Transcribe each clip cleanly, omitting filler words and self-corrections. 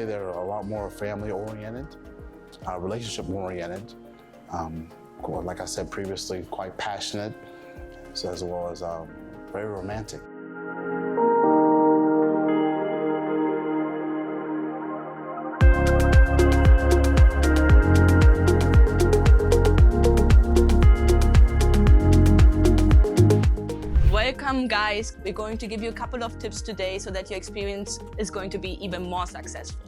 They're a lot more family-oriented, relationship-oriented. Like I said previously, quite passionate, as well as very romantic. Welcome guys, we're going to give you a couple of tips today so that your experience is going to be even more successful.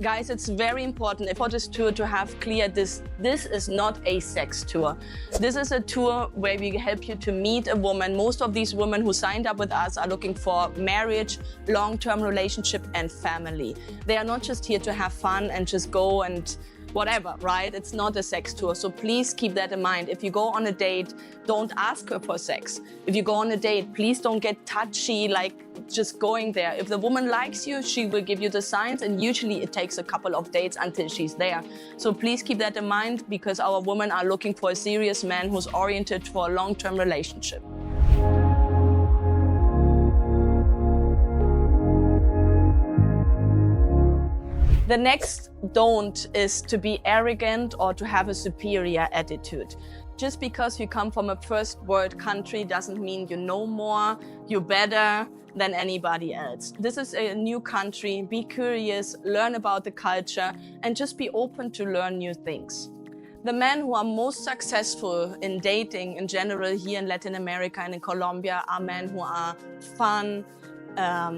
Guys, it's very important for this tour to have clear this is not a sex tour. This is a tour where we help you to meet a woman. Most of these women who signed up with us are looking for marriage, long-term relationship and family. They are not just here to have fun and just go and whatever, right? It's not a sex tour, so please keep that in mind. If you go on a date, don't ask her for sex. If you go on a date, please don't get touchy, like just going there. If the woman likes you, she will give you the signs, and usually it takes a couple of dates until she's there. So please keep that in mind, because our women are looking for a serious man who's oriented for a long-term relationship. The next don't is to be arrogant or to have a superior attitude. Just because you come from a first world country doesn't mean you know more, you're better than anybody else. This is a new country. Be curious, learn about the culture, and just be open to learn new things. The men who are most successful in dating in general here in Latin America and in Colombia are men who are fun,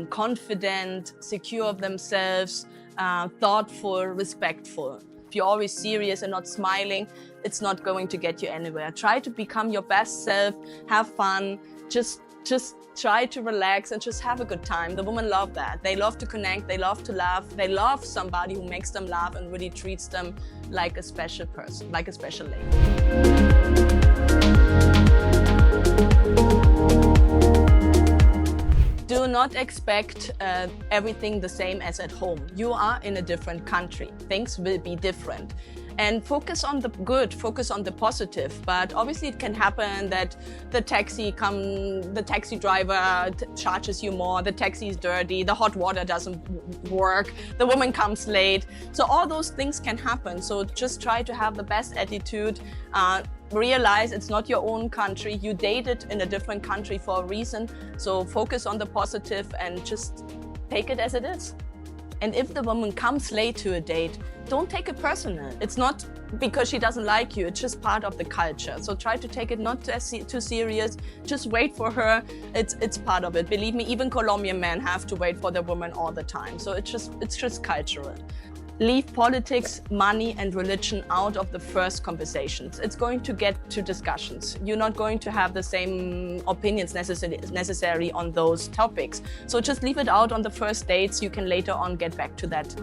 confident, secure of themselves, thoughtful, respectful. If you're always serious and not smiling, it's not going to get you anywhere. Try to become your best self, have fun, just try to relax and just have a good time. The women love that. They love to connect, they love to laugh, they love somebody who makes them laugh and really treats them like a special person, like a special lady. Do not expect everything the same as at home. You are in a different country. Things will be different. And focus on the good, focus on the positive. But obviously it can happen that the taxi driver charges you more, the taxi is dirty, the hot water doesn't work, the woman comes late. So all those things can happen. So just try to have the best attitude. Realize it's not your own country. You dated in a different country for a reason. So focus on the positive and just take it as it is. And if the woman comes late to a date, don't take it personal. It's not because she doesn't like you, it's just part of the culture. So try to take it not too serious, just wait for her. It's part of it. Believe me, even Colombian men have to wait for their woman all the time. So it's just cultural. Leave politics, money and religion out of the first conversations. It's going to get to discussions. You're not going to have the same opinions necessary on those topics. So just leave it out on the first dates. You can later on get back to that.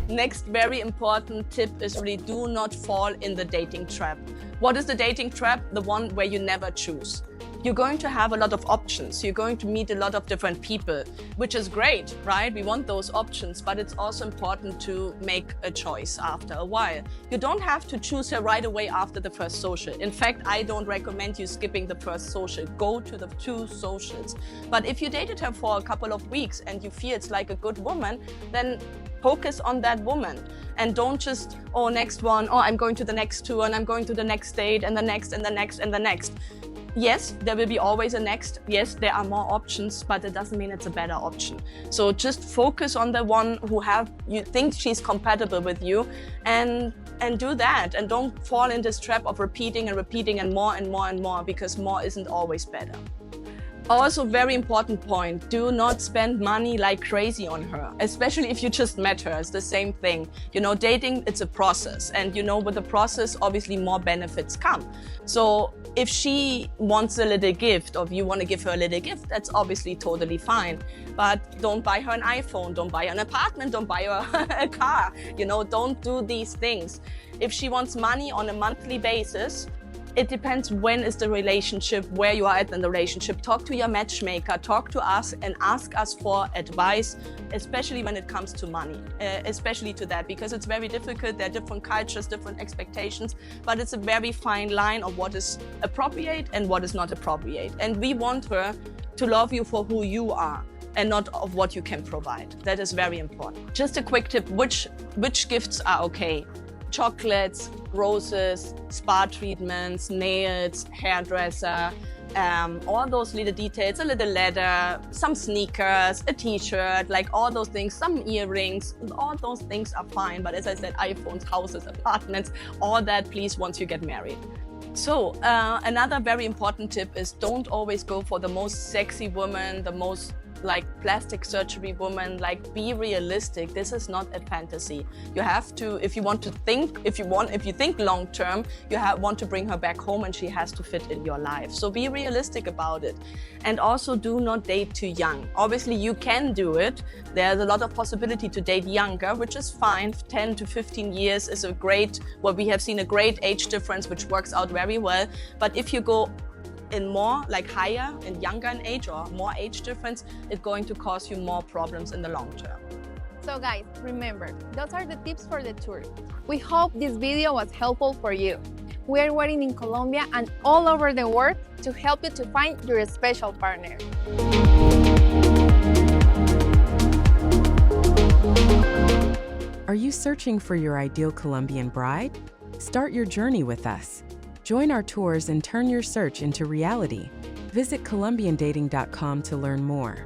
Next very important tip is really do not fall in the dating trap. What is the dating trap? The one where you never choose. You're going to have a lot of options. You're going to meet a lot of different people, which is great, right? We want those options, but it's also important to make a choice after a while. You don't have to choose her right away after the first social. In fact, I don't recommend you skipping the first social. Go to the 2 socials. But if you dated her for a couple of weeks and you feel it's like a good woman, then focus on that woman and don't just, oh, next one, oh, I'm going to the next tour and I'm going to the next date and the next and the next and the next. Yes, there will be always a next. Yes, there are more options, but it doesn't mean it's a better option. So just focus on the one who you think she's compatible with you and do that. And don't fall in this trap of repeating and repeating and more and more and more, because more isn't always better. Also, very important point, do not spend money like crazy on her, especially if you just met her. It's the same thing. You know, dating, it's a process. And you know, with the process, obviously more benefits come. So if she wants a little gift, or if you want to give her a little gift, that's obviously totally fine. But don't buy her an iPhone, don't buy her an apartment, don't buy her a car. You know, don't do these things. If she wants money on a monthly basis, It depends when is the relationship, where you are at in the relationship. Talk to your matchmaker, talk to us and ask us for advice, especially when it comes to money, especially to that, because it's very difficult. There are different cultures, different expectations, but it's a very fine line of what is appropriate and what is not appropriate. And we want her to love you for who you are and not of what you can provide. That is very important. Just a quick tip, which gifts are okay? Chocolates, roses, spa treatments, nails, hairdresser, all those little details, a little leather, some sneakers, a t-shirt, like all those things, some earrings, all those things are fine. But as I said, iPhones, houses, apartments, all that, please, once you get married. So another very important tip is don't always go for the most sexy woman, the most like plastic surgery woman. Like, be realistic. This is not a fantasy. You have to, if you think long term, you want to bring her back home and she has to fit in your life. So be realistic about it. And also do not date too young. Obviously you can do it. There's a lot of possibility to date younger, which is fine. 10 to 15 years is we have seen a great age difference, which works out very well. But if you go in more like higher and younger in age or more age difference, it's going to cause you more problems in the long term. So guys, remember, those are the tips for the tour. We hope this video was helpful for you. We are waiting in Colombia and all over the world to help you to find your special partner. Are you searching for your ideal Colombian bride? Start your journey with us. Join our tours and turn your search into reality. Visit colombiandating.com to learn more.